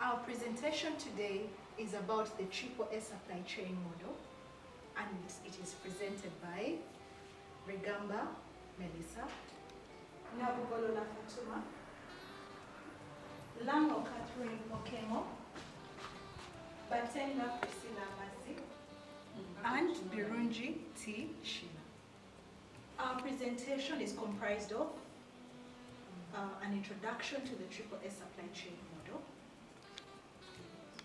Our presentation today is about the Triple A supply chain model, and it is presented by Regamba Melisah, Nabugolola Fatuma, Lango Catherine Okemo, Batenga Priscilla and Birungi T. Sheillah. Our presentation is comprised of an introduction to the Triple A supply chain model.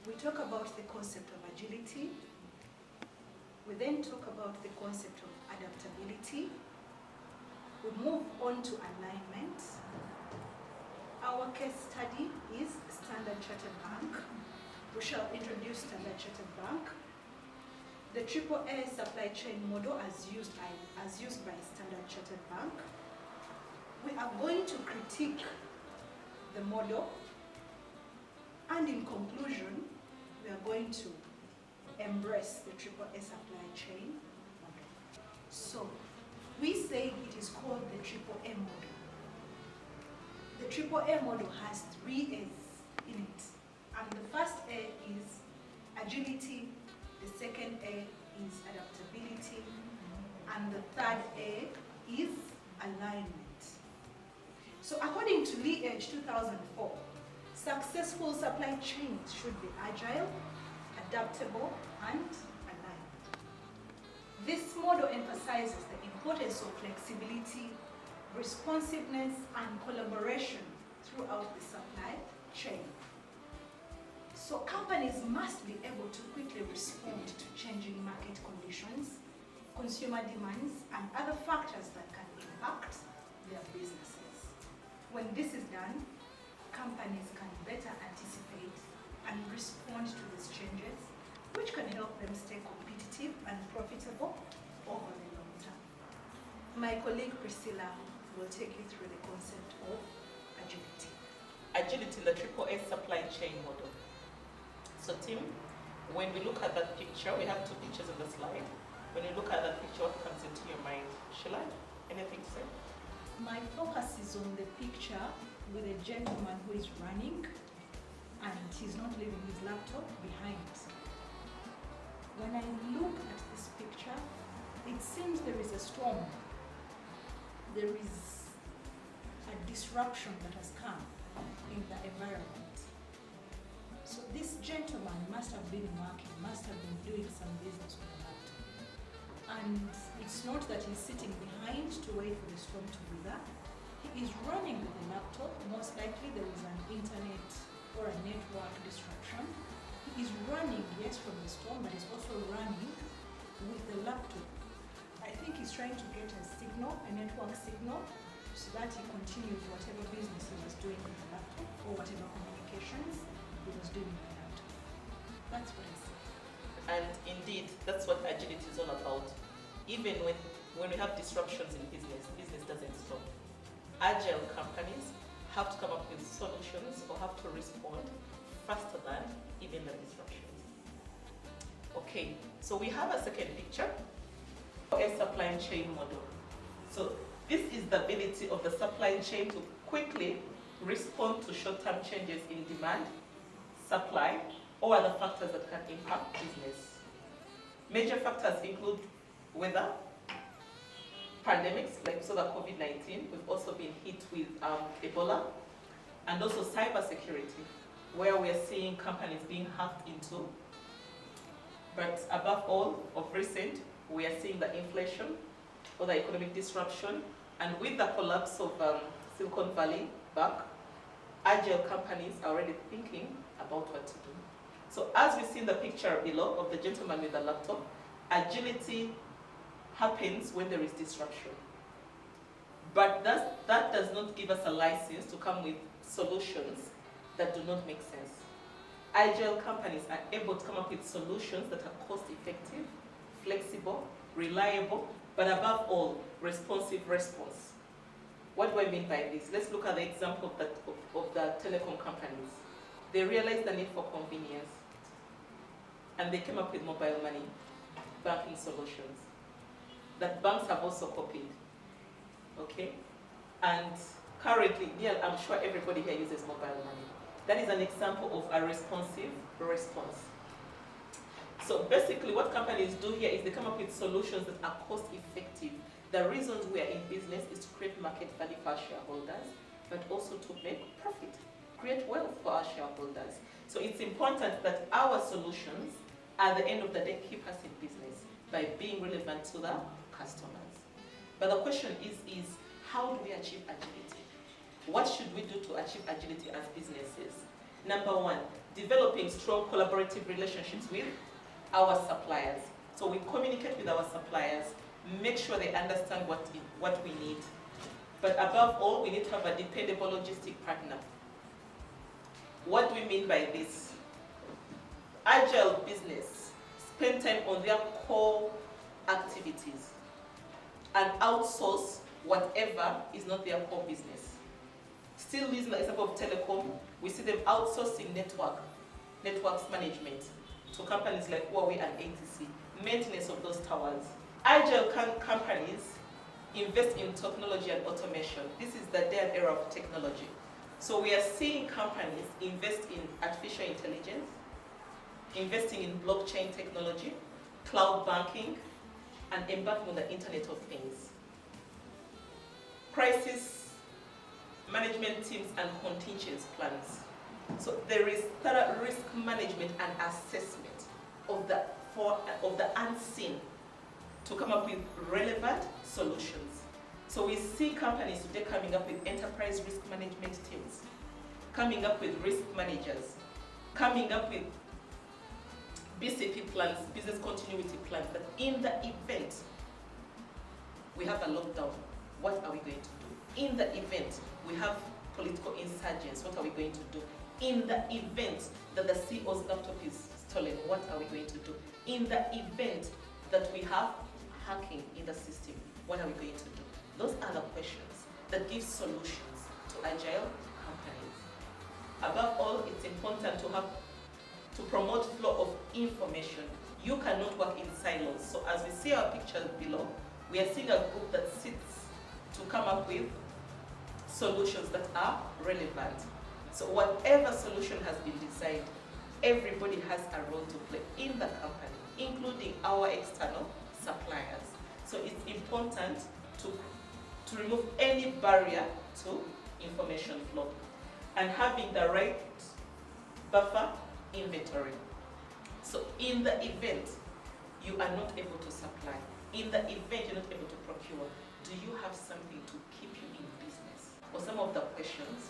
We talk about the concept of agility. We then talk about the concept of adaptability. We move on to alignment. Our case study is Standard Chartered Bank. We shall introduce Standard Chartered Bank. The Triple A supply chain model as used by Standard Chartered Bank. We are going to critique the model, and in conclusion, we are going to embrace the Triple A supply chain model. So, we say it is called the Triple A model. The Triple A model has 3 A's in it, and the first A is agility, the second A is adaptability, and the third A is alignment. So according to Lee Edge 2004, successful supply chains should be agile, adaptable, and aligned. This model emphasizes the importance of flexibility, responsiveness, and collaboration throughout the supply chain. So companies must be able to quickly respond to changing market conditions, consumer demands, and other factors that can impact their businesses. When this is done, companies can better anticipate and respond to these changes, which can help them stay competitive and profitable over the long term. My colleague Priscilla will take you through the concept of agility. Agility in the Triple A supply chain model. So Tim, when we look at that picture, we have 2 pictures on the slide. When you look at that picture, what comes into your mind? Sheillah, anything to say? My focus is on the picture with a gentleman who is running and he's not leaving his laptop behind. When I look at this picture, it seems there is a storm. There is a disruption that has come in the environment. So this gentleman must have been working, must have been doing some business with the laptop. And it's not that he's sitting behind to wait for the storm to be there. He is running with the laptop. Most likely there is an internet or a network disruption. He is running, yes, from the storm, but he's also running with the laptop. I think he's trying to get a signal, a network signal, so that he continues whatever business he was doing with the laptop or whatever communications he was doing with the laptop. That's what I see. And indeed, that's what agility is all about. Even when we have disruptions in business, business doesn't stop. Agile companies have to come up with solutions or have to respond faster than even the disruptions. Okay, so we have a second picture, a supply chain model. So this is the ability of the supply chain to quickly respond to short-term changes in demand, supply, or other factors that can impact business. Major factors include weather, pandemics, like so the COVID-19. We've also been hit with Ebola, and also cybersecurity, where we're seeing companies being hacked into. But above all, of recent, we are seeing the inflation or the economic disruption, and with the collapse of Silicon Valley Bank, agile companies are already thinking about what to do. So as we see in the picture below of the gentleman with the laptop, agility happens when there is disruption. But that does not give us a license to come with solutions that do not make sense. Agile companies are able to come up with solutions that are cost-effective, flexible, reliable, but above all, responsive response. What do I mean by this? Let's look at the example of the telecom companies. They realized the need for convenience, and they came up with mobile money banking solutions that banks have also copied. Okay? And currently, I'm sure everybody here uses mobile money. That is an example of a responsive response. So basically what companies do here is they come up with solutions that are cost effective. The reasons we are in business is to create market value for our shareholders, but also to make profit, create wealth for our shareholders. So it's important that our solutions, at the end of the day, keep us in business by being relevant to the customers. But the question is how do we achieve agility? What should we do to achieve agility as businesses? Number one, developing strong collaborative relationships with our suppliers. So we communicate with our suppliers, make sure they understand what we need. But above all, we need to have a dependable logistic partner. What do we mean by this? Agile business spend time on their core activities and outsource whatever is not their core business. Still using the example of telecom, we see them outsourcing networks management to companies like Huawei and ATC, maintenance of those towers. Agile companies invest in technology and automation. This is the day and era of technology. So we are seeing companies invest in artificial intelligence, investing in blockchain technology, cloud banking, and embarking on the Internet of Things. Crisis management teams and contingency plans. So there is thorough risk management and assessment of the unseen to come up with relevant solutions. So we see companies today coming up with enterprise risk management teams, coming up with risk managers, coming up with BCP plans, business continuity plans, that in the event we have a lockdown, what are we going to do? In the event we have political insurgents, what are we going to do? In the event that the CEO's laptop is stolen, what are we going to do? In the event that we have hacking in the system, what are we going to do? Those are the questions that give solutions to agile companies. Above all, it's important to promote flow of information. You cannot work in silos. So as we see our pictures below, we are seeing a group that sits to come up with solutions that are relevant. So whatever solution has been designed, everybody has a role to play in the company, including our external suppliers. So it's important to remove any barrier to information flow and having the right buffer inventory. So in the event you are not able to supply, in the event you're not able to procure, do you have something to keep you in business? Or some of the questions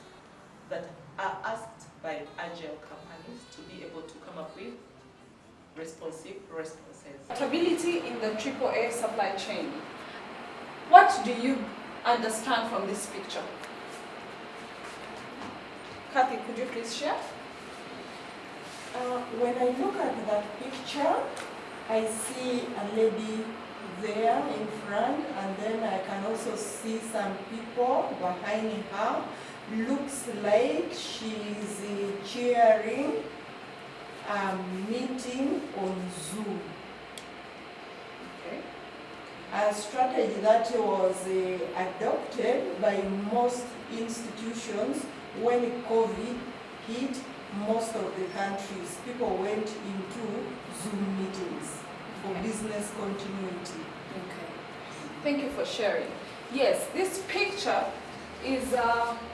that are asked by agile companies to be able to come up with responsive responses. Stability in the AAA supply chain. What do you understand from this picture? Kathy, could you please share? When I look at that picture, I see a lady there in front, and then I can also see some people behind her. Looks like she's chairing a meeting on Zoom. Okay. A strategy that was adopted by most institutions when COVID hit most of the countries. People went into Zoom meetings for business continuity. Okay. Thank you for sharing. Yes, this picture is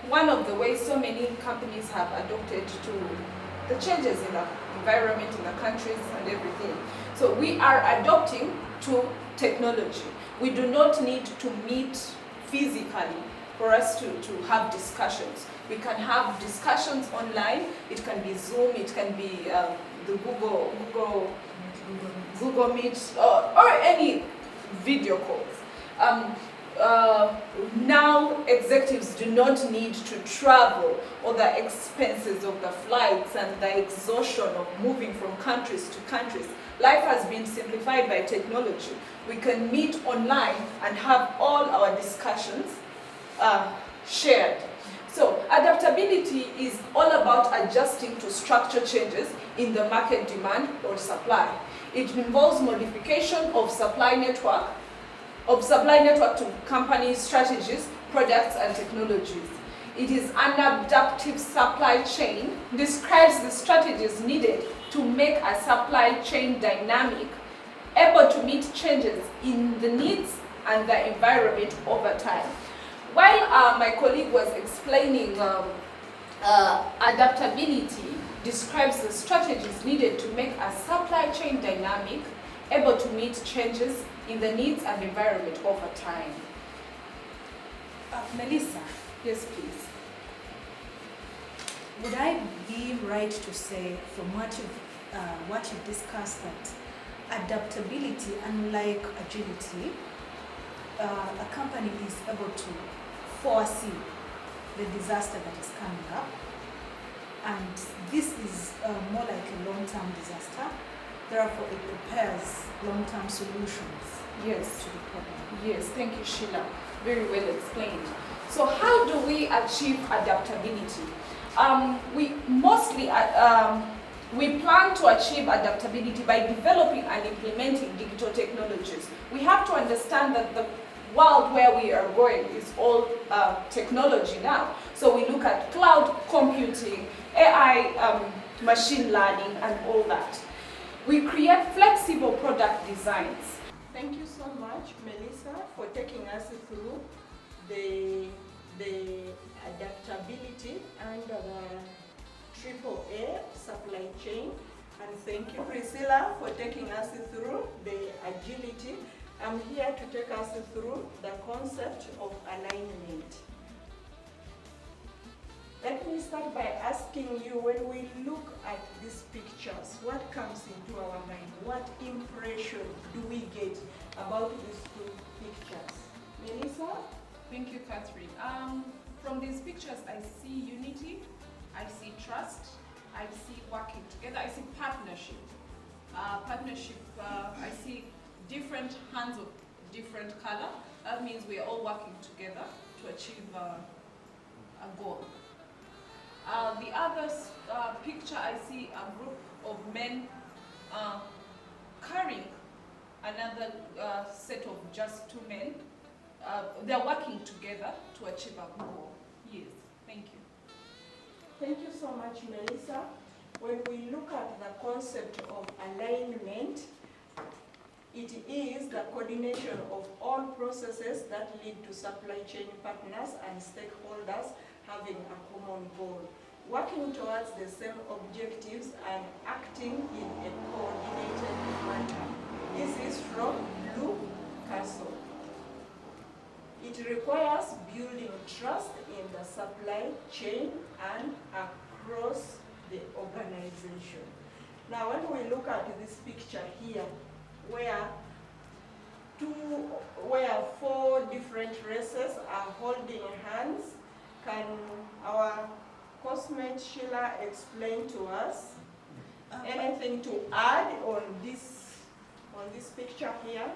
one of the ways so many companies have adopted to the changes in the environment, in the countries and everything. So we are adopting to technology. We do not need to meet physically for us to have discussions. We can have discussions online. It can be Zoom, it can be the Google Meet, or any video calls. Now executives do not need to travel, or the expenses of the flights and the exhaustion of moving from countries to countries. Life has been simplified by technology. We can meet online and have all our discussions shared. So adaptability is all about adjusting to structure changes in the market demand or supply. It involves modification of supply network to company strategies, products and technologies. It is an adaptive supply chain, describes the strategies needed to make a supply chain dynamic, able to meet changes in the needs and the environment over time. While my colleague was explaining adaptability, describes the strategies needed to make a supply chain dynamic, able to meet changes in the needs and environment over time. Melisah, Yes, please. would I be right to say, from what you've discussed, that adaptability, unlike agility, a company is able to foresee the disaster that is coming up, and this is more like a long-term disaster. Therefore, it prepares long-term solutions Yes. to the problem. Yes, thank you, Sheila. Very well explained. So how do we achieve adaptability? We plan to achieve adaptability by developing and implementing digital technologies. We have to understand that the world where we are going is all technology now. So we look at cloud computing, AI, machine learning, and all that. We create flexible product designs. Thank you so much, Melisah, for taking us through the adaptability under the AAA supply chain. And thank you, Priscilla, for taking us through the agility. I'm here to take us through the concept of alignment. Let me start by asking you, when we look at these pictures, what comes into our mind? What impression do we get about these two pictures? Melisah? Thank you, Catherine. From these pictures, I see unity, I see trust, I see working together, I see partnership. I see different hands of different color. That means we are all working together to achieve a goal. The other picture, I see a group of men carrying another set of just two men. They're working together to achieve a goal. Yes, thank you. Thank you so much, Melisah. When we look at the concept of alignment, it is the coordination of all processes that lead to supply chain partners and stakeholders having a common goal, working towards the same objectives and acting in a coordinated manner. This is from Blue Castle. It requires building trust in the supply chain and across the organization. Now, when we look at this picture here, where four different races are holding hands, can our cosmate Sheillah explain to us anything to add on this picture here?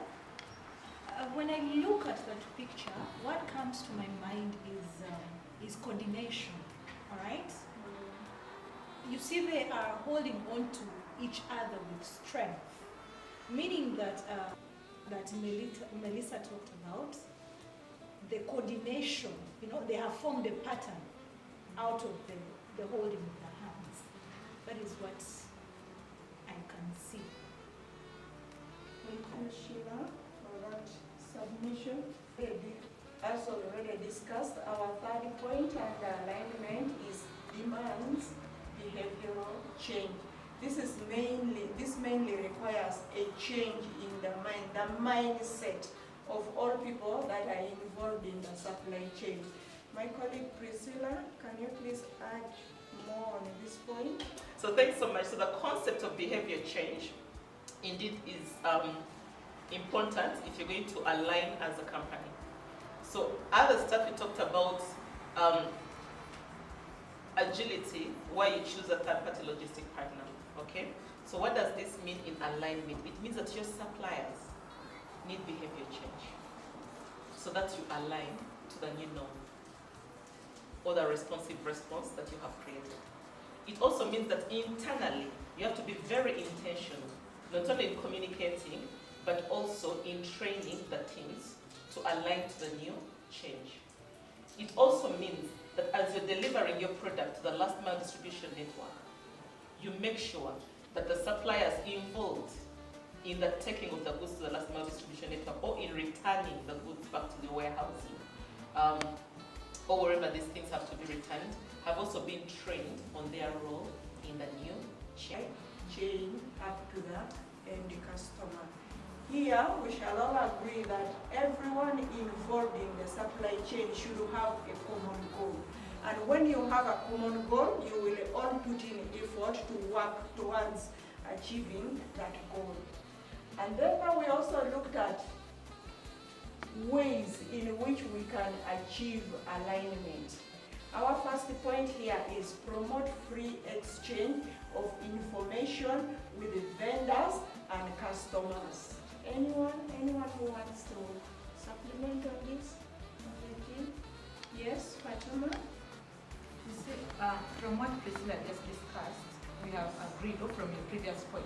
When I look at that picture, what comes to my mind is coordination. All right. You see, they are holding on to each other with strength, meaning that Melisah talked about the coordination. You know, they have formed a pattern out of the holding of the hands. That is what I can see. Thank you, Sheillah, for that submission. As already discussed, our third point under alignment is demands behavioral change. This mainly requires a change in the mindset of all people that are involved in the supply chain. My colleague Priscilla, can you please add more on this point? So thanks so much. So the concept of behavior change indeed is important if you're going to align as a company. So other stuff we talked about, agility, where you choose a third-party logistic partner, okay? So what does this mean in alignment? It means that your suppliers need behavior change so that you align to the new norm or the responsive response that you have created. It also means that internally, you have to be very intentional, not only in communicating, but also in training the teams to align to the new change. It also means that that as you're delivering your product to the last mile distribution network, you make sure that the suppliers involved in the taking of the goods to the last mile distribution network or in returning the goods back to the warehousing or wherever these things have to be returned have also been trained on their role in the new chain up to the end customer. Here, we shall all agree that everyone involved in the supply chain should have a common goal. And when you have a common goal, you will all put in effort to work towards achieving that goal. And then we also looked at ways in which we can achieve alignment. Our first point here is promote free exchange of information with vendors and customers. Anyone who wants to supplement on this? Yes, Fatuma? You see, from what Priscilla just discussed, we have agreed, or from your previous point,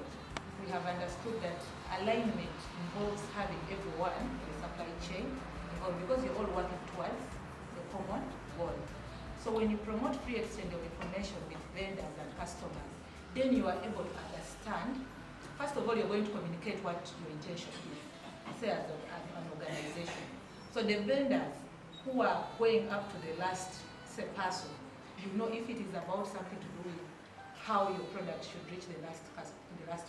we have understood that alignment involves having everyone in the supply chain involved because you're all working towards the common goal. So when you promote free exchange of information with vendors and customers, then you are able to understand. First of all, you're going to communicate what your intention is, say as an organization. So the vendors who are going up to the last, say, person, you know if it is about something to do with how your product should reach the last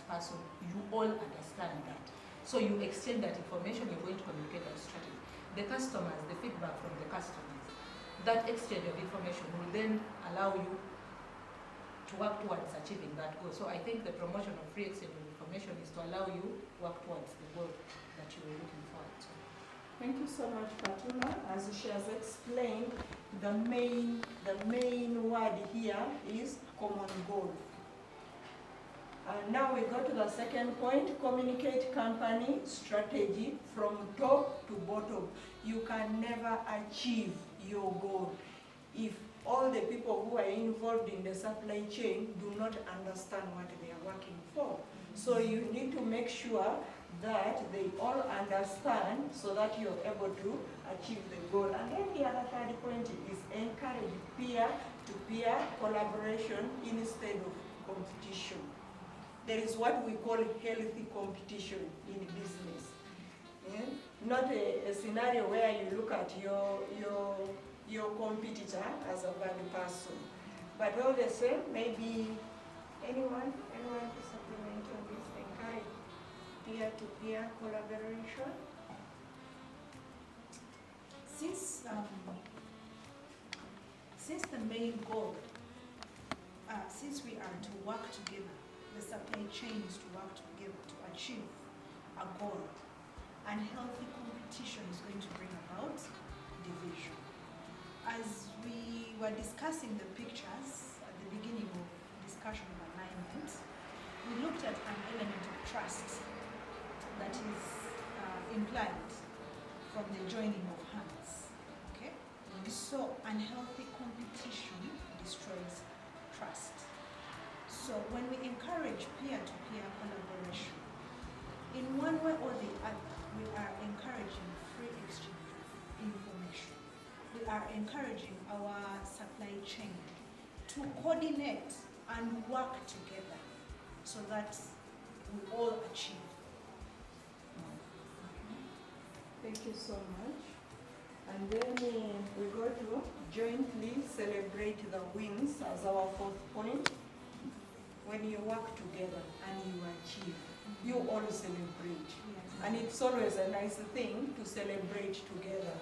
person, you all understand that. So you exchange that information, you're going to communicate that strategy. The customers, the feedback from the customers, that exchange of information will then allow you to work towards achieving that goal. So I think the promotion of free exchange of information is to allow you to work towards the goal that you were looking forward to. Thank you so much, Fatuma. As she has explained, the main word here is common goal. And now we go to the second point, communicate company strategy from top to bottom. You can never achieve your goal if all the people who are involved in the supply chain do not understand what they are working for. So you need to make sure that they all understand so that you're able to achieve the goal. And then the other third point is encourage peer-to-peer collaboration instead of competition. There is what we call healthy competition in business. Yeah? Not a scenario where you look at your competitor as a bad person. But all the same, maybe anyone to supplement on this, encourage peer-to-peer collaboration. Since the main goal, since we are to work together, the supply chain is to work together to achieve a goal, and healthy competition is going to bring about division. As we were discussing the pictures at the beginning of discussion of alignment, we looked at an element of trust that is implied from the joining of hands. Okay? So unhealthy competition destroys trust. So when we encourage peer-to-peer collaboration, in one way or the other, we are encouraging free exchange of information. We are encouraging our supply chain to coordinate and work together so that we all achieve. Thank you so much. And then we go to jointly celebrate the wins as our fourth point. When you work together and you achieve, you all celebrate. Yes. And it's always a nice thing to celebrate together.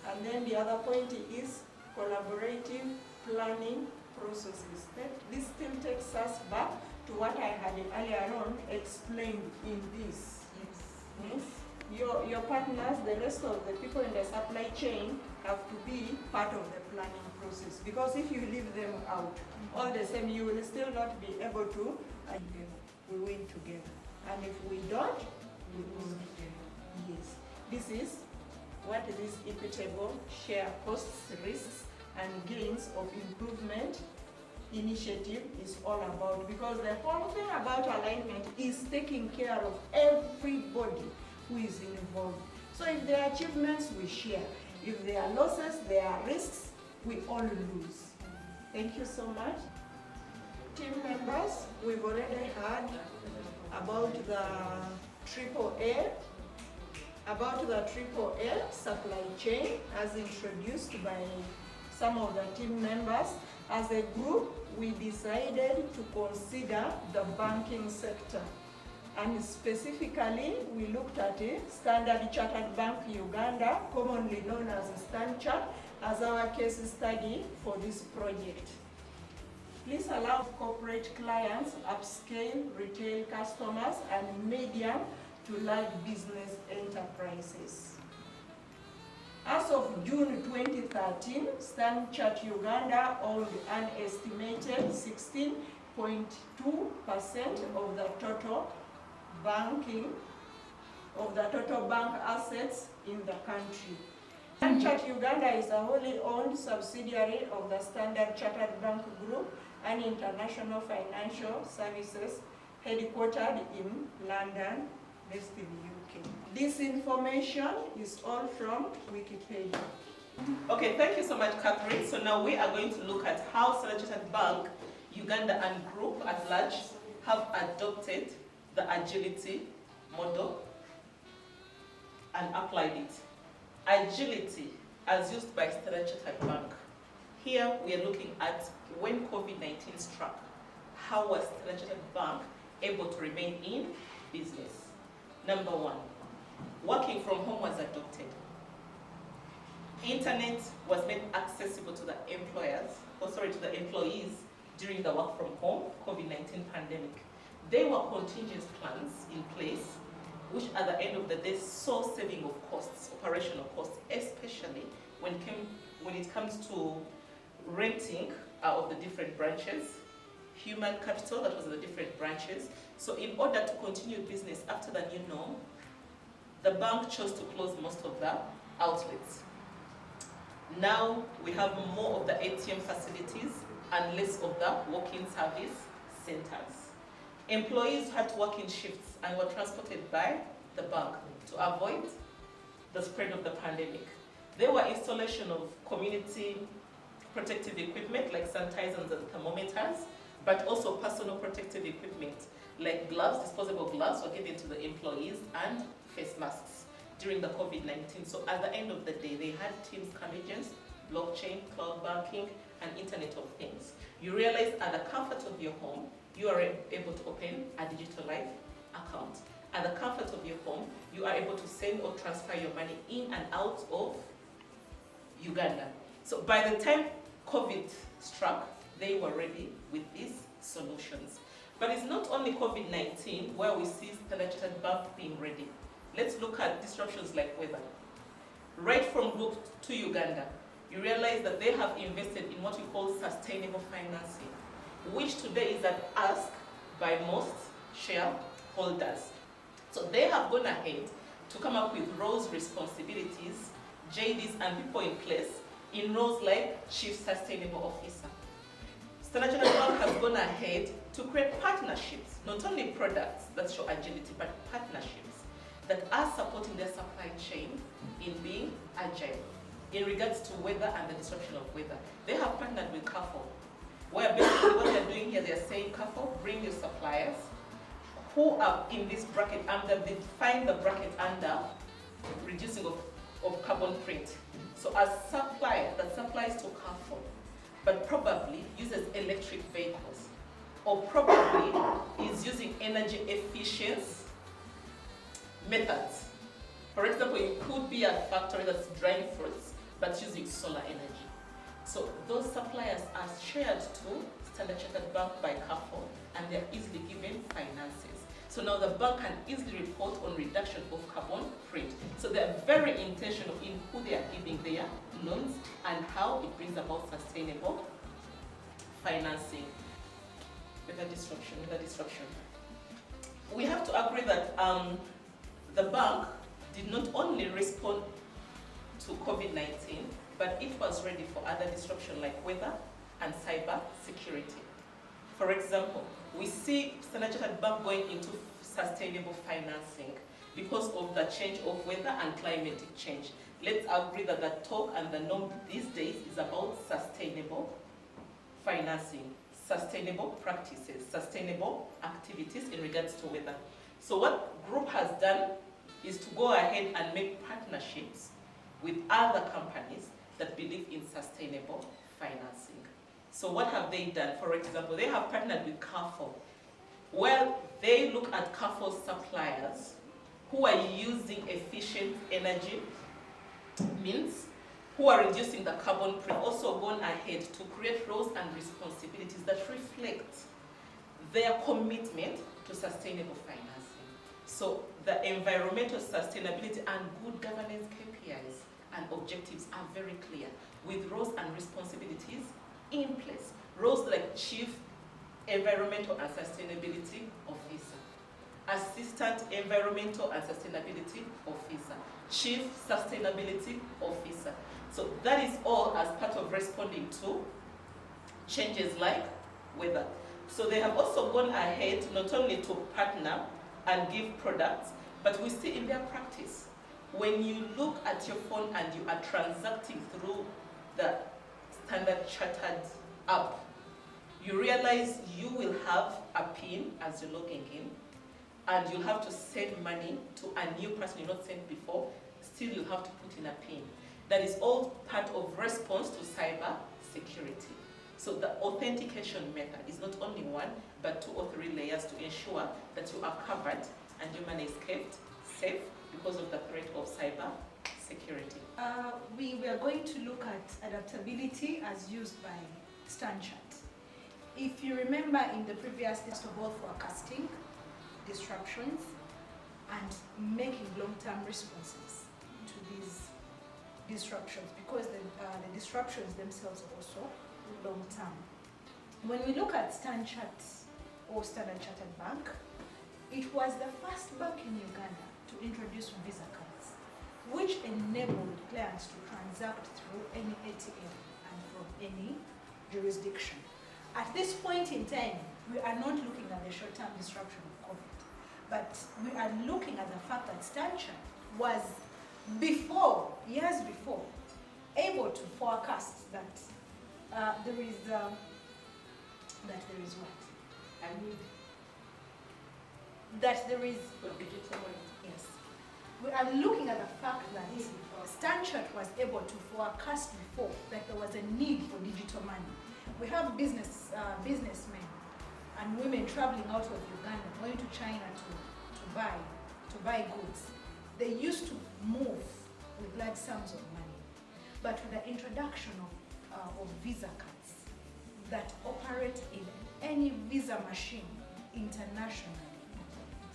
And then the other point is collaborative planning processes. This still takes us back to what I had earlier on explained in this. Yes. Your partners, the rest of the people in the supply chain have to be part of the planning process, because if you leave them out, all the same you will still not be able to, and we win together. And if we don't, we lose together. Yes. This is what this equitable share costs, risks, and gains of improvement initiative is all about, because the whole thing about alignment is taking care of everybody who is involved. So if there are achievements, we share. If there are losses, there are risks, we all lose. Thank you so much. Team members, we've already heard about the AAA, supply chain as introduced by some of the team members. As a group, we decided to consider the banking sector. And specifically, we looked at it, Standard Chartered Bank Uganda, commonly known as StanChart, as our case study for this project. Please allow corporate clients, upscale retail customers, and medium to large business enterprises. As of June 2013, StanChart Uganda owned an estimated 16.2% of the total bank assets in the country. StanChart Uganda is a wholly owned subsidiary of the Standard Chartered Bank Group, an international financial services headquartered in London, based in the UK. This information is all from Wikipedia. Okay, thank you so much, Catherine. So now we are going to look at how Standard Chartered Bank, Uganda and Group at large have adopted the agility model and applied it. Agility as used by Standard Chartered Bank. Here we are looking at when COVID-19 struck, how was Standard Chartered Bank able to remain in business? Number one, working from home was adopted. Internet was made accessible to the employees during the work from home COVID-19 pandemic. There were contingency plans in place, which at the end of the day saw saving of costs, operational costs, especially when it comes to renting of the different branches, human capital that was in the different branches. So in order to continue business after the new norm, the bank chose to close most of the outlets. Now we have more of the ATM facilities and less of the walk-in service centers. Employees had to work in shifts and were transported by the bank to avoid the spread of the pandemic. There were installation of community protective equipment like sanitizers and thermometers, but also personal protective equipment like gloves, disposable gloves were given to the employees, and face masks during the COVID-19. So at the end of the day, they had Teams convergence, blockchain, cloud banking, and Internet of Things. You realize at the comfort of your home, you are able to open a digital life account. At the comfort of your home, you are able to send or transfer your money in and out of Uganda. So by the time COVID struck, they were ready with these solutions. But it's not only COVID-19 where we see Standard Chartered Bank being ready. Let's look at disruptions like weather. Right from Group to Uganda, you realize that they have invested in what we call sustainable financing, which today is an ask by most shareholders. So they have gone ahead to come up with roles, responsibilities, JDs, and people in place in roles like Chief Sustainable Officer. Standard Chartered Bank has gone ahead to create partnerships, not only products that show agility, but partnerships that are supporting their supply chain in being agile in regards to weather and the disruption of weather. They have partnered with CAFO, where basically what they're doing here, they're saying, CAFO, bring your suppliers who are in this bracket, and they define the bracket under reducing of carbon print. So a supplier that supplies to CAFO, but probably uses electric vehicles, or probably is using energy efficient methods. For example, it could be a factory that's drying fruits, but using solar energy. So those suppliers are shared to Standard Chartered Bank by CAFO, and they're easily given finances. So now the bank can easily report on reduction of carbon print. So they're very intentional in who they are giving their loans and how it brings about sustainable financing. With the disruption. We have to agree that the bank did not only respond to COVID-19, but it was ready for other disruption like weather and cyber security. For example, we see Standard Chartered Bank going into sustainable financing because of the change of weather and climatic change. Let's agree that the talk and the norm these days is about sustainable financing, sustainable practices, sustainable activities in regards to weather. So what group has done is to go ahead and make partnerships with other companies that believe in sustainable financing. So what have they done? For example, they have partnered with Carrefour. Well, they look at Carrefour suppliers who are using efficient energy means, who are reducing the carbon print, also gone ahead to create roles and responsibilities that reflect their commitment to sustainable financing. So the environmental sustainability and good governance KPIs and objectives are very clear, with roles and responsibilities in place. Roles like Chief Environmental and Sustainability Officer, Assistant Environmental and Sustainability Officer, Chief Sustainability Officer. So that is all as part of responding to changes like weather. So they have also gone ahead not only to partner and give products, but we see in their practice, when you look at your phone and you are transacting through the Standard Chartered app, you realize you will have a PIN as you're logging in, and you'll have to send money to a new person you've not sent before. Still, you'll have to put in a PIN. That is all part of response to cyber security. So the authentication method is not only one, but 2 or 3 layers to ensure that you are covered and your money is kept safe because of the threat of cyber security. We are going to look at adaptability as used by StanChart. If you remember in the previous list of all forecasting, disruptions, and making long-term responses to these disruptions, because the disruptions themselves are also long-term. When we look at StanChart or Standard Chartered Bank, it was the first bank in Uganda to introduce Visa cards, which enabled clients to transact through any ATM and from any jurisdiction. At this point in time, we are not looking at the short-term disruption of COVID, but we are looking at the fact that StanChart was years before, able to forecast that there is what? That there is digital money. Yes. We are looking at the fact that StanChart was able to forecast before that there was a need for digital money. We have businessmen and women traveling out of Uganda, going to China to buy goods. They used to move with large sums of money, but with the introduction of Visa cards that operate in any Visa machine internationally,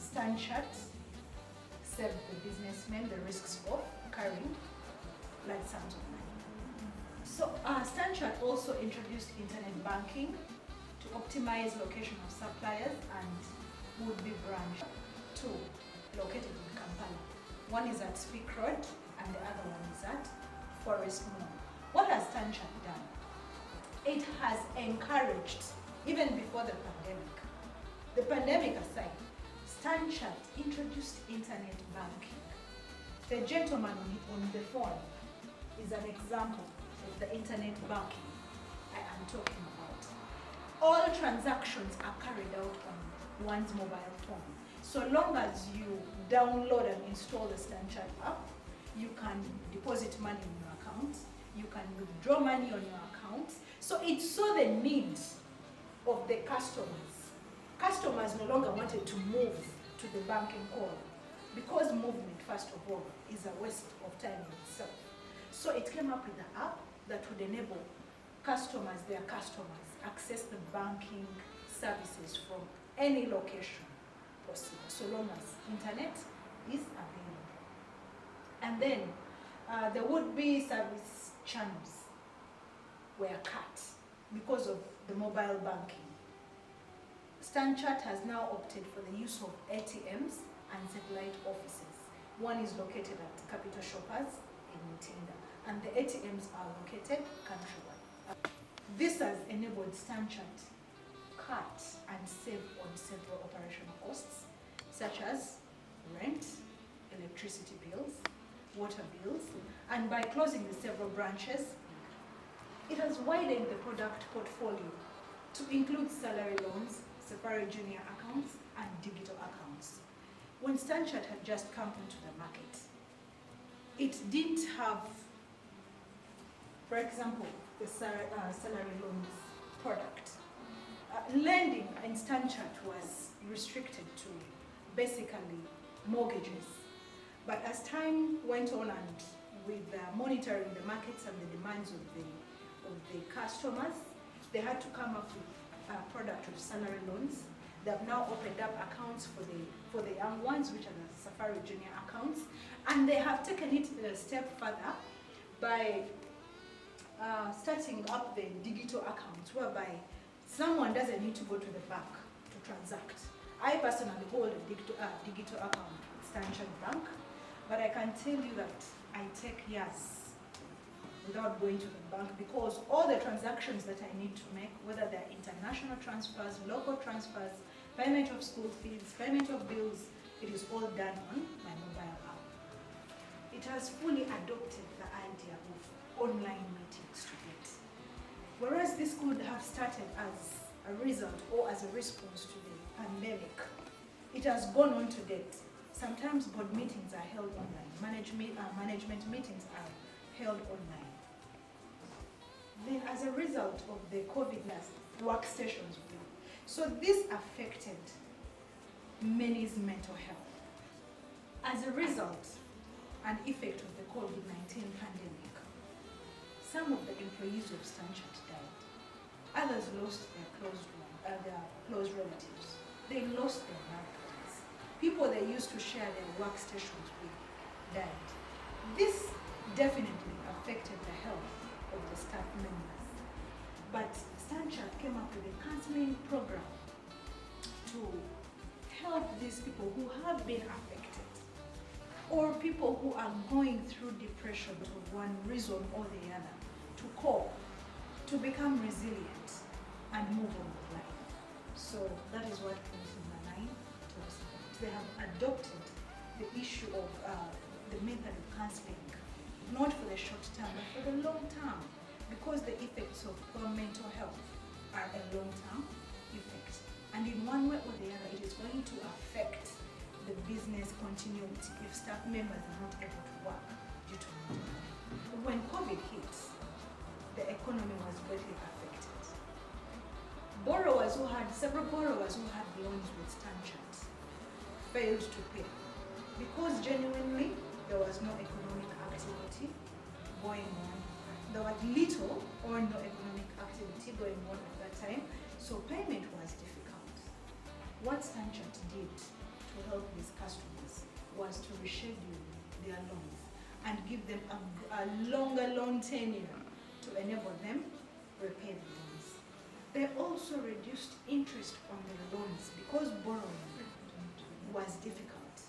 StanChart saved the businessmen the risks of carrying large sums of money. So StanChart also introduced internet banking to optimize location of suppliers and would-be branch. 2 located in Kampala. One is at Speak Road and the other one is at Forest Mall. What has StanChart done? It has encouraged, even before the pandemic aside, StanChart introduced internet banking. The gentleman on the phone is an example of the internet banking I am talking about. All transactions are carried out on one's mobile phone. So long as you download and install the StanChart app, you can deposit money in your account, you can withdraw money on your account. So it saw the needs of the customers. Customers no longer wanted to move to the banking hall because movement, first of all, is a waste of time in itself. So it came up with an app that would enable their customers, access the banking services from any location possible, so long as internet is available. And then there would be service channels were cut because of the mobile banking. StanChart has now opted for the use of ATMs and satellite offices. One is located at Capital Shoppers in Mutinda, and the ATMs are located countrywide. This has enabled StanChart cut and save on several operational costs, such as rent, electricity bills, water bills, and by closing the several branches, it has widened the product portfolio to include salary loans, Safari Junior accounts, and digital accounts. When StanChart had just come into the market, it didn't have, for example, the salary loans product. Lending in StanChart was restricted to basically mortgages. But as time went on and with monitoring the markets and the demands of the customers, they had to come up with a product of salary loans. They have now opened up accounts for the young ones, which are the Safari Junior accounts, and they have taken it a step further by starting up the digital accounts, whereby someone doesn't need to go to the bank to transact. I personally hold a digital account with StanChart Bank, but I can tell you that I take years without going to the bank, because all the transactions that I need to make, whether they're international transfers, local transfers, payment of school fees, payment of bills, it is all done on my mobile app. It has fully adopted the idea of online meetings to date. Whereas this could have started as a result or as a response to the pandemic, it has gone on to date. Sometimes board meetings are held online, management meetings are held online. Then as a result of the COVID-19 workstations, so this affected many's mental health. As a result, an effect of the COVID-19 pandemic, some of the employees of StanChart died. Others lost their close relatives. They lost their loved ones. People they used to share their workstations with died. This definitely affected the health of the staff members. But StanChart came up with a counseling program to help these people who have been affected, or people who are going through depression for one reason or the other, to cope, to become resilient and move on with life. So that is what point number 9 talks about. They have adopted the issue of the method of counseling, not for the short term, but for the long term, because the effects of poor mental health are a long-term effect. And in one way or the other, it is going to affect the business continuity if staff members are not able to work due to mental health. When COVID hit, the economy was greatly affected. Several borrowers who had loans with StanChart failed to pay because genuinely there was no economic activity going on. There was little or no economic activity going on at that time, so payment was difficult. What StanChart did to help these customers was to reschedule their loans and give them a longer loan tenure to enable them repay the loans. They also reduced interest on their loans because borrowing was difficult.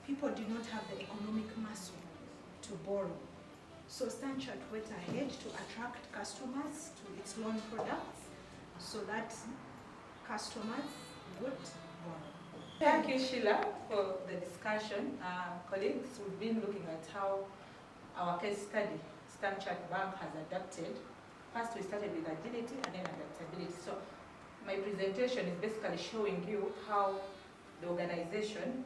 People did not have the economic muscle to borrow. So StanChart went ahead to attract customers to its loan products so that customers would borrow. Thank you, Sheillah, for the discussion. Colleagues, we've been looking at how our case study, StanChart Bank, has adapted. First, we started with agility and then adaptability. So my presentation is basically showing you how the organization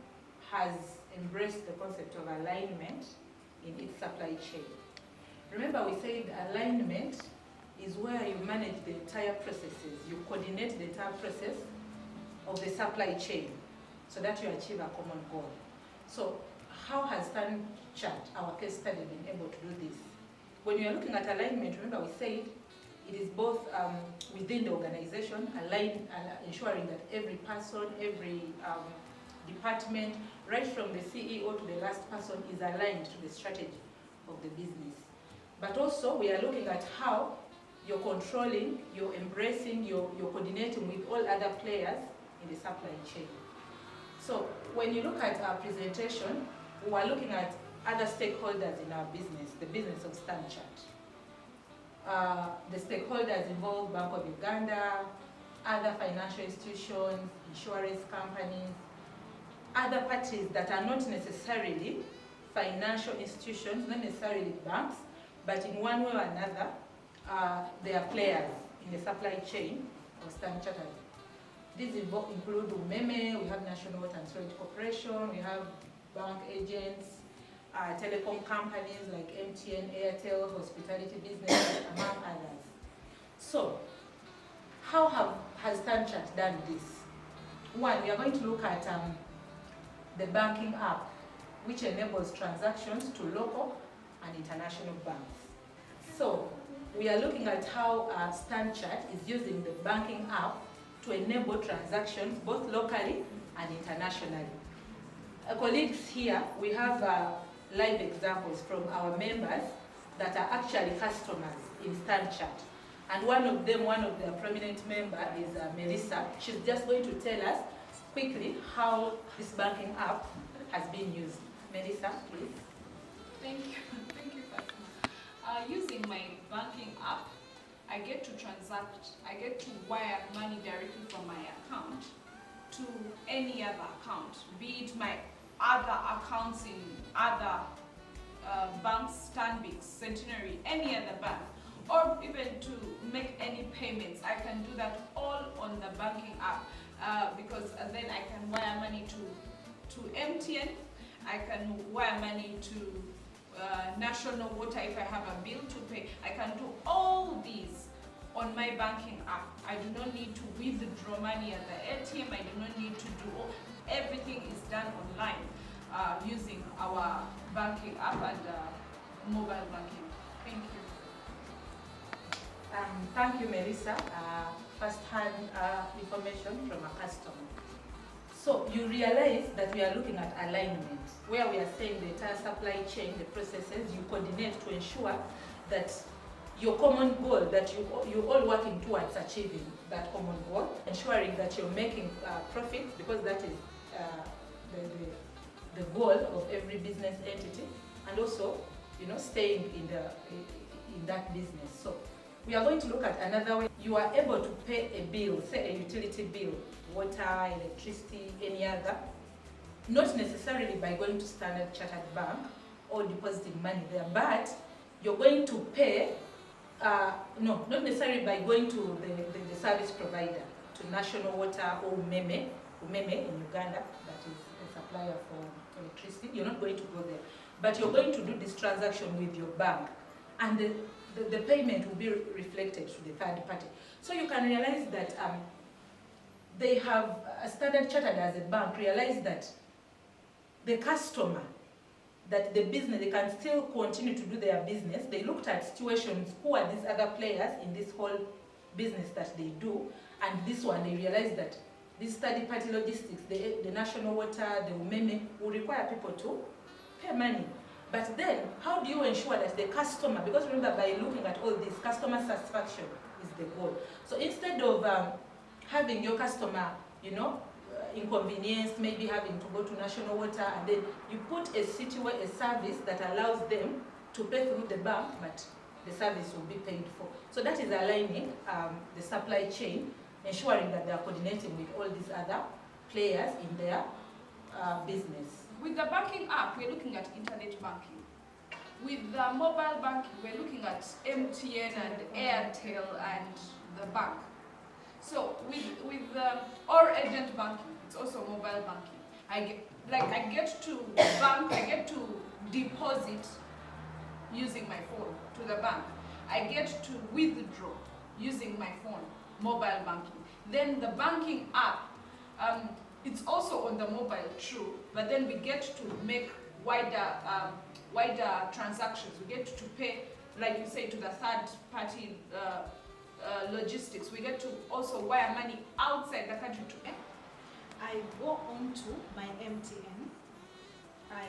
has embraced the concept of alignment in its supply chain. Remember, we said alignment is where you manage the entire processes. You coordinate the entire process of the supply chain so that you achieve a common goal. So how has StanChart, our case study, been able to do this? When you're looking at alignment, remember we said it is both within the organization, ensuring that every person, every department, right from the CEO to the last person, is aligned to the strategy of the business. But also we are looking at how you're controlling, you're embracing, you're coordinating with all other players in the supply chain. So when you look at our presentation, we are looking at other stakeholders in our business, the business of StanChart. The stakeholders involve Bank of Uganda, other financial institutions, insurance companies, other parties that are not necessarily financial institutions, not necessarily banks, but in one way or another, they are players in the supply chain of Standard Chartered. These include UMEME, we have National Water and Storage Corporation, we have bank agents, telecom companies like MTN, Airtel, hospitality businesses, among others. So, how has Standard Chartered done this? One, we are going to look at the banking app, which enables transactions to local and international banks. So, we are looking at how Standard Chartered is using the banking app to enable transactions both locally and internationally. Colleagues here, we have live examples from our members that are actually customers in Standard Chartered. And one of their prominent member is Melisah. She's just going to tell us quickly how this banking app has been used. Melisah, please. Thank you, Fatuma. Using my banking app, I get to transact, I get to wire money directly from my account to any other account, be it my other accounts in other banks, Stanbic, Centenary, any other bank, or even to make any payments. I can do that all on the banking app because then I can wire money to MTN, I can wire money to National Water if I have a bill to pay. I can do all these on my banking app. I do not need to withdraw money at the ATM. I do not need to do everything is done online using our banking app and mobile banking. Thank you. Thank you, Melisah. First-hand information from a customer. So you realize that we are looking at alignment, where we are saying the entire supply chain, the processes, you coordinate to ensure that your common goal, that you're all working towards achieving that common goal, ensuring that you're making profits, because that is the goal of every business entity, and also, staying in that business. So we are going to look at another way. You are able to pay a bill, say a utility bill, water, electricity, any other, not necessarily by going to Standard Chartered Bank or depositing money there, but you're going to pay, not necessarily by going to the service provider, to National Water or UMEME in Uganda, that is a supplier for electricity. You're not going to go there, but you're going to do this transaction with your bank, and the payment will be reflected to the third party. So you can realize that they have Standard Chartered as a bank realized that the customer, that the business, they can still continue to do their business. They looked at situations, who are these other players in this whole business that they do, and this one, they realized that this third-party logistics, the National Water, the UMEME, will require people to pay money. But then, how do you ensure that the customer, because remember, by looking at all this, customer satisfaction is the goal. So instead of having your customer, inconvenience, maybe having to go to National Water, and then you put a service that allows them to pay through the bank, but the service will be paid for. So that is aligning the supply chain, ensuring that they are coordinating with all these other players in their business. With the banking app, we're looking at internet banking. With the mobile banking, we're looking at MTN and Airtel and the bank. So with or agent banking, it's also mobile banking. I get to bank, I get to deposit using my phone to the bank. I get to withdraw using my phone, mobile banking. Then the banking app, it's also on the mobile, true, but then we get to make wider transactions. We get to pay, like you say, to the third party logistics. We get to also wire money outside the country to I go on to my MTN. I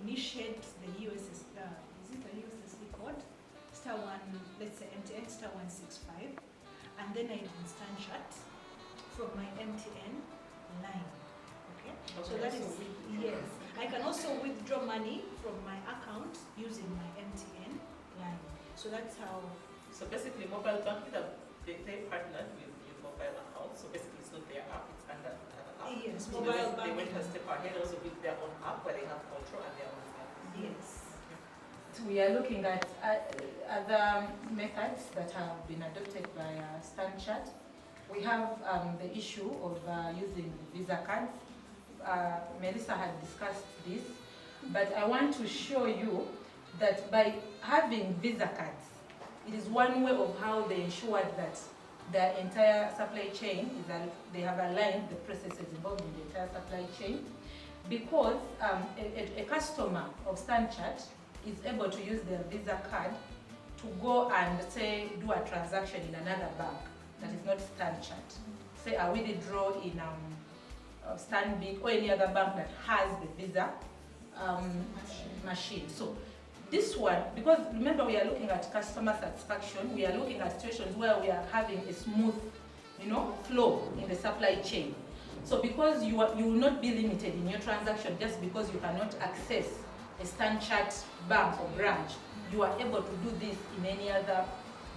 initiate the USSD, is it the USSD code? *1, let's say MTN *165, and then I Standard Chartered from my MTN line. Okay, so that is yes. I can also withdraw money from my account using my MTN line. So that's how. So basically, mobile banking, they partnered with mobile accounts. So basically, it's not their app; it's under an app. Yes, so mobile they banking. went a step ahead also with their own app where they have control and their own service. Yes. So we are looking at other methods that have been adopted by StanChart. We have the issue of using Visa cards. Melisah had discussed this, but I want to show you that by having Visa cards, it is one way of how they ensured that the entire supply chain is they have aligned the processes involved in the entire supply chain, because a customer of StanChart is able to use their Visa card to go and say do a transaction in another bank that is not StanChart. Say a withdraw in Stanbic or any other bank that has the Visa machine. So this one, because remember we are looking at customer satisfaction, we are looking at situations where we are having a smooth, flow in the supply chain. So because you will not be limited in your transaction just because you cannot access a StanChart bank or branch, you are able to do this in any other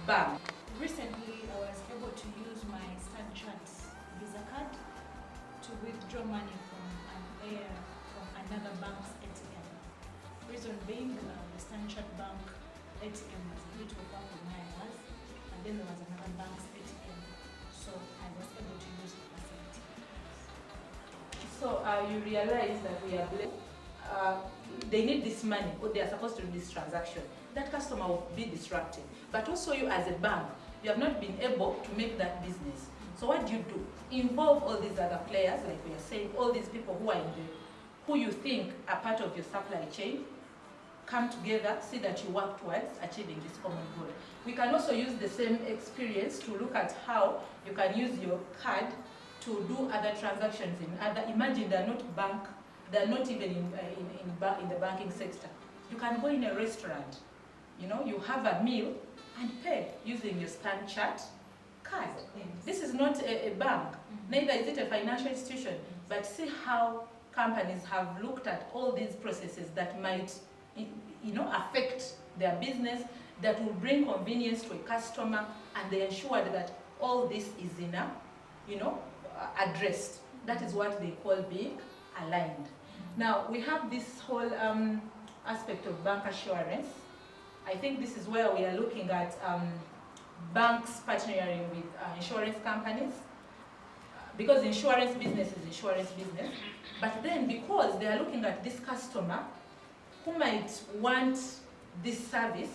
bank. Recently, I was able to use my StanChart Visa card to withdraw money from another bank's ATM. Reason being, the StanChart bank ATM was a little far from where I was, and then there was another bank's ATM, so I was able to use the facility. So you realize that we are they need this money, or they are supposed to do this transaction. That customer will be disrupted. But also you as a bank, you have not been able to make that business. So what do? Involve all these other players, like we are saying, all these people who are who you think are part of your supply chain, come together, see that you work towards achieving this common goal. We can also use the same experience to look at how you can use your card to do other transactions in other, imagine they're not even in the banking sector. You can go in a restaurant, you have a meal and pay using your StanChart card. Yes. This is not a bank, neither is it a financial institution, but see how companies have looked at all these processes that might affect their business, that will bring convenience to a customer, and they ensured that all this is addressed. That is what they call being aligned. Now, we have this whole aspect of bank assurance. I think this is where we are looking at banks partnering with insurance companies, because insurance business is insurance business. But then because they are looking at this customer who might want this service,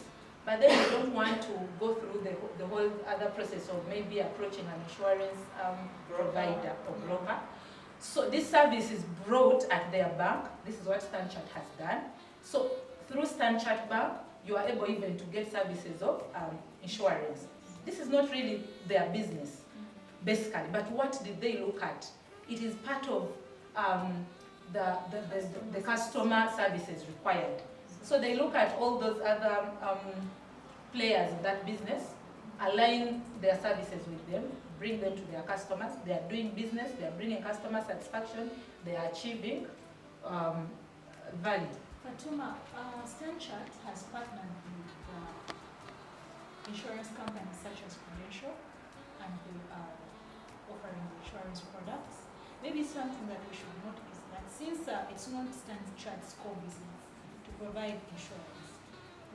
but then they don't want to go through the whole other process of maybe approaching an insurance provider or broker. So this service is brought at their bank. This is what StanChart has done. So through StanChart Bank, you are able even to get services of insurance. This is not really their business, basically, but what did they look at? It is part of the customer services required. So they look at all those other players in that business, align their services with them, bring them to their customers. They are doing business, they are bringing customer satisfaction, they are achieving value. Fatuma, StanChart has partnered with insurance companies such as Prudential, and who are offering insurance products. Maybe something that we should note is that since it's not StanChart's core business to provide insurance,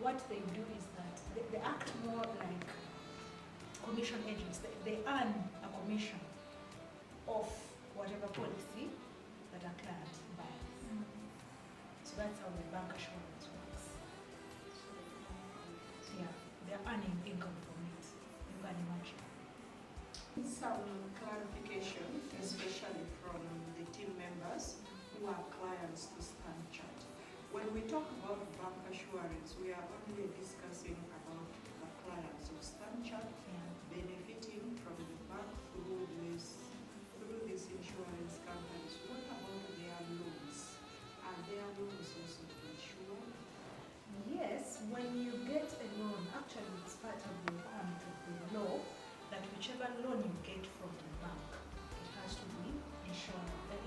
what they do is that they act more like commission agents. They earn a commission of whatever policy that a client buys. So that's how the bank assurance works. Yeah, they're earning income from it. You can imagine. Some clarification, especially from the team members who are clients to StanChart. When we talk about bank assurance, we are only discussing about the clients of StanChart benefiting from the bank through these insurance companies. What about their loans? Are their loans also insured? Yes, when you get a loan, actually it's part of the requirement of the law that whichever loan you get from the bank, it has to be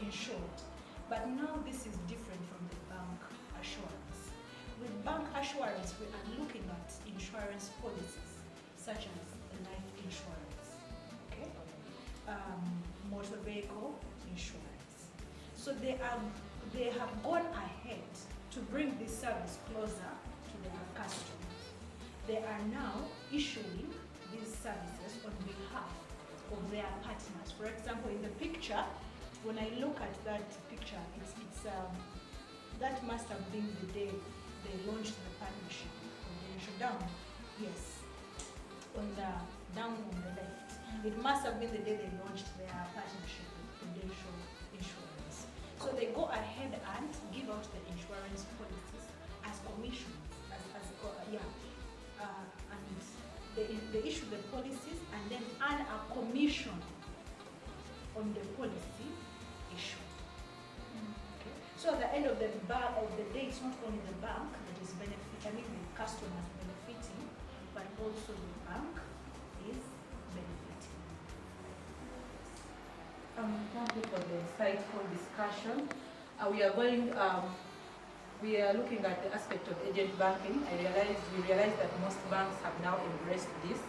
insured. But now this is different from the bank assurance. With bank assurance, we are looking at insurance policies such as life insurance, okay, motor vehicle insurance. So they have gone ahead to bring this service closer to their customers. They are now issuing these services on behalf of their partners. For example, in the picture, when I look at that picture, that must have been the day they launched the partnership. Down, yes, down on the left. It must have been the day they launched their partnership with Prudential Insurance. So they go ahead and give out the insurance policies as commissions, and they issue the policies and then earn a commission on the policy issue. Okay. So at the end of the day, it's not only the bank that is benefiting, the customers benefiting, but also the bank is benefiting. Thank you for the insightful discussion. We are looking at the aspect of agent banking. We realize that most banks have now embraced this,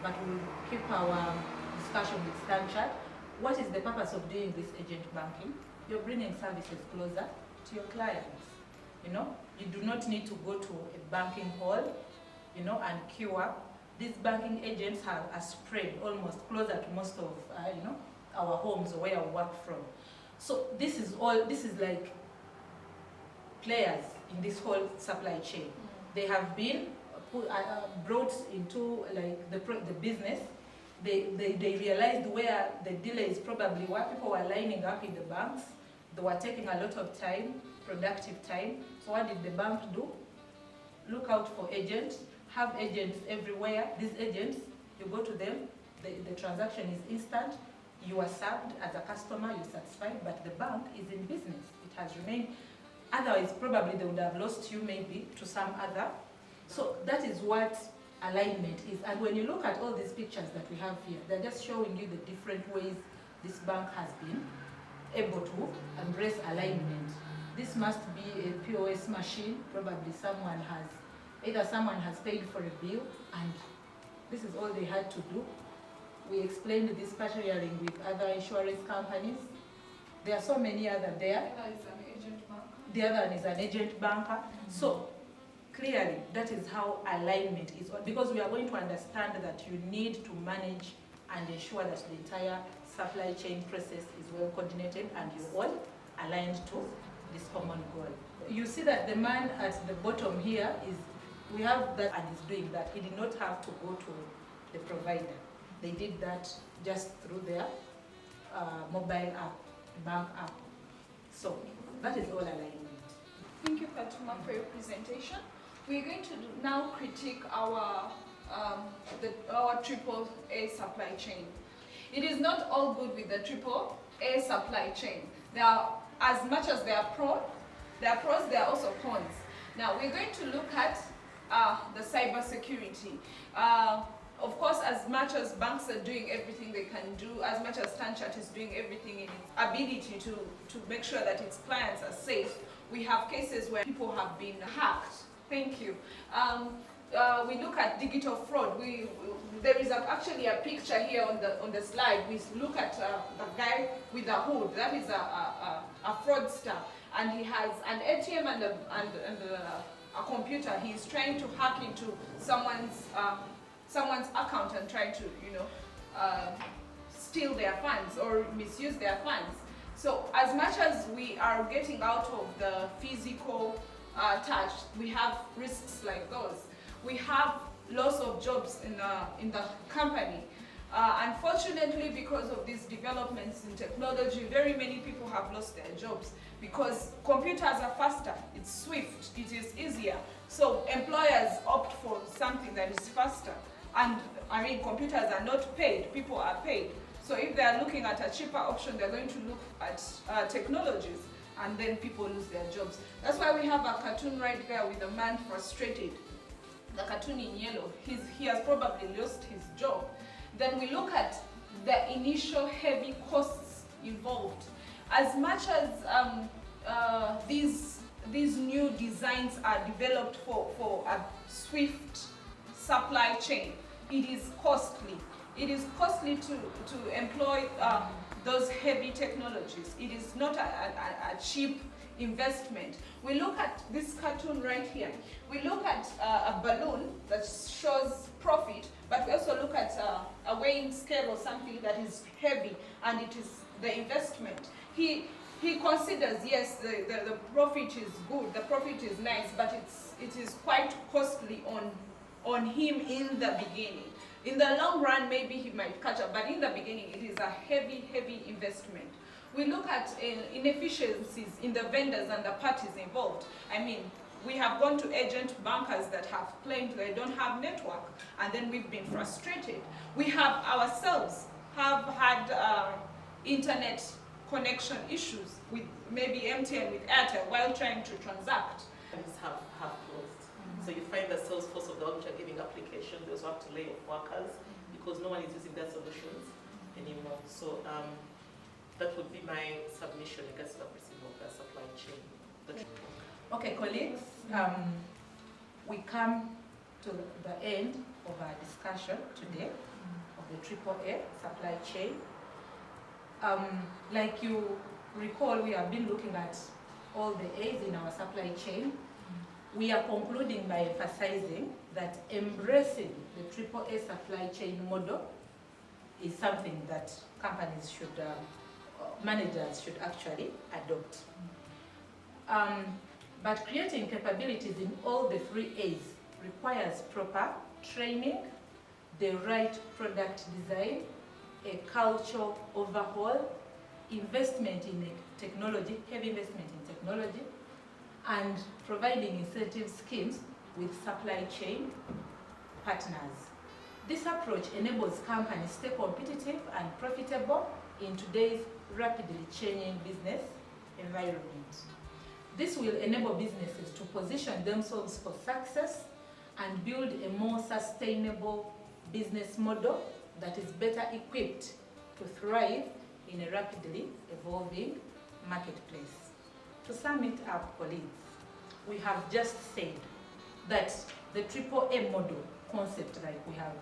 but we'll keep our discussion with StanChart. What is the purpose of doing this agent banking? You're bringing services closer to your clients. You know, you do not need to go to a banking hall, you know, and queue up. These banking agents have a spread almost closer to most of, our homes or where we work from. So this is like players in this whole supply chain. They have been brought into like the business. They realized where the delays probably were. People were lining up in the banks. They were taking a lot of time, productive time. So what did the bank do? Look out for agents, have agents everywhere. These agents, you go to them, the transaction is instant, you are served as a customer, you're satisfied, but the bank is in business. It has remained. Otherwise, probably they would have lost you maybe to some other. So that is what alignment is. And when you look at all these pictures that we have here, they're just showing you the different ways this bank has been able to embrace alignment. This must be a POS machine. Probably someone has paid for a bill, and this is all they had to do. We explained this partnering with other insurance companies. There are so many other there. The other one is an agent banker. So clearly, that is how alignment is. Because we are going to understand that you need to manage and ensure that the entire supply chain process is well coordinated and you're all aligned to this common goal. You see that the man at the bottom here we have that and is doing that. He did not have to go to the provider. They did that just through their mobile app, bank app. So that is all alignment. Thank you, Fatuma, for your presentation. We're going to now critique our triple A supply chain. It is not all good with the triple A supply chain. There are, as much as there are pros, there are also cons. Now we're going to look at the cyber security. Of course, as much as banks are doing everything they can do, as much as StanChart is doing everything in its ability to make sure that its clients are safe, we have cases where people have been hacked. Thank you. We look at digital fraud. There is actually a picture here on the slide. We look at the guy with a hood. That is a fraudster, and he has an ATM and a computer. He is trying to hack into someone's account and try to steal their funds or misuse their funds. So as much as we are getting out of the physical touch, we have risks like those. We have loss of jobs in the company. Unfortunately, because of these developments in technology, very many people have lost their jobs because computers are faster, it's swift, it is easier. So employers opt for something that is faster. And I mean, computers are not paid, people are paid. So if they are looking at a cheaper option, they're going to look at technologies, and then people lose their jobs. That's why we have a cartoon right there with a man frustrated. The cartoon in yellow, he has probably lost his job. Then we look at the initial heavy costs involved. As much as these new designs are developed for a swift supply chain, it is costly. It is costly to employ those heavy technologies. It is not a cheap investment. We look at this cartoon right here. We look at a balloon that shows profit, but we also look at a weighing scale or something that is heavy, and it is the investment. He considers, yes, the profit is good, the profit is nice, but it is quite costly on him in the beginning. In the long run, maybe he might catch up, but in the beginning, it is a heavy, heavy investment. We look at inefficiencies in the vendors and the parties involved. I mean, we have gone to agent bankers that have claimed they don't have network, and then we've been frustrated. We have ourselves have had internet connection issues with maybe MTN, with Airtel, while trying to transact. Have closed. So you find that Salesforce of the world which are giving applications, they also have to lay off workers because no one is using their solutions anymore. So that would be my submission against the principle of the supply chain. Okay, colleagues, we come to the end of our discussion today of the AAA supply chain. Like you recall, we have been looking at all the A's in our supply chain. We are concluding by emphasizing that embracing the AAA supply chain model is something that companies should, managers should actually adopt. But creating capabilities in all the 3 A's requires proper training, the right product design, a cultural overhaul, investment in technology, heavy investment in technology, and providing incentive schemes with supply chain partners. This approach enables companies to stay competitive and profitable in today's rapidly changing business environment. This will enable businesses to position themselves for success and build a more sustainable business model that is better equipped to thrive in a rapidly evolving marketplace. To sum it up, colleagues, we have just said that the AAA model concept, like we have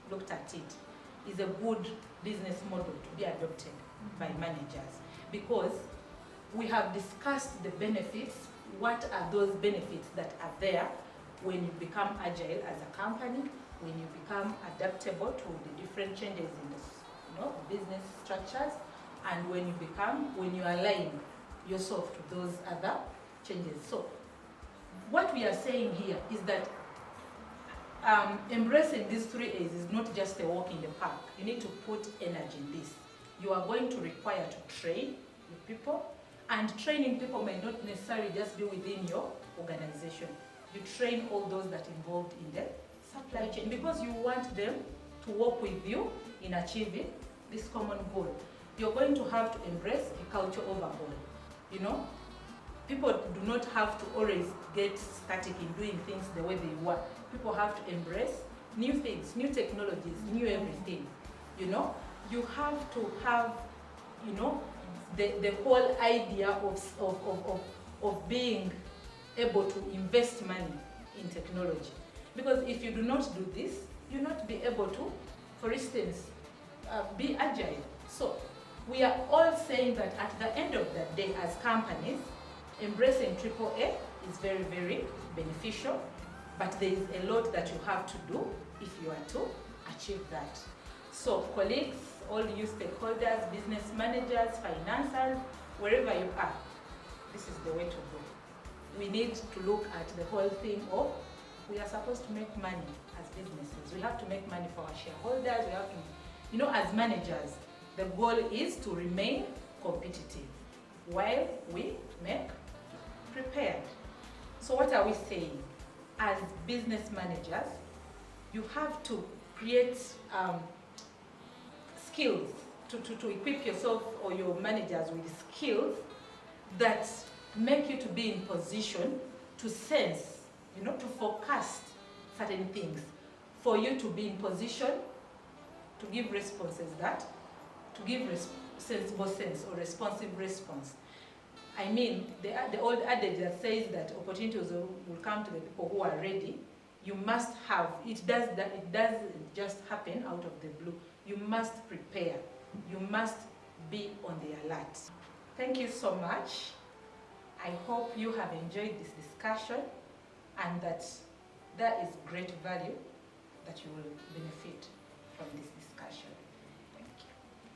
looked at it, is a good business model to be adopted by managers, because we have discussed the benefits. What are those benefits that are there when you become agile as a company, when you become adaptable to the different changes in the business structures, and when you align yourself to those other changes. So what we are saying here is that embracing these 3 A's is not just a walk in the park. You need to put energy in this. You are going to require to train your people, and training people may not necessarily just be within your organization. You train all those that are involved in the supply chain because you want them to work with you in achieving this common goal. You're going to have to embrace a culture overhaul. People do not have to always get static in doing things the way they want. People have to embrace new things, new technologies, new everything. You have to have, the whole idea of being able to invest money in technology. Because if you do not do this, you'll not be able to, for instance, be agile. So we are all saying that at the end of the day, as companies, embracing AAA is very, very beneficial, but there is a lot that you have to do if you are to achieve that. So colleagues, all you stakeholders, business managers, financiers, wherever you are, this is the way to go. We need to look at the whole thing of, we are supposed to make money as businesses. We have to make money for our shareholders. We have to, as managers, the goal is to remain competitive while we make prepared. So what are we saying? As business managers, you have to create skills to equip yourself or your managers with skills that make you to be in position to sense, to forecast certain things, for you to be in position to give responses to give sensible sense or responsive response. I mean, the old adage that says that opportunities will come to the people who are ready. You must have, it doesn't just happen out of the blue. You must prepare. You must be on the alert. Thank you so much. I hope you have enjoyed this discussion and that there is great value that you will benefit from this discussion.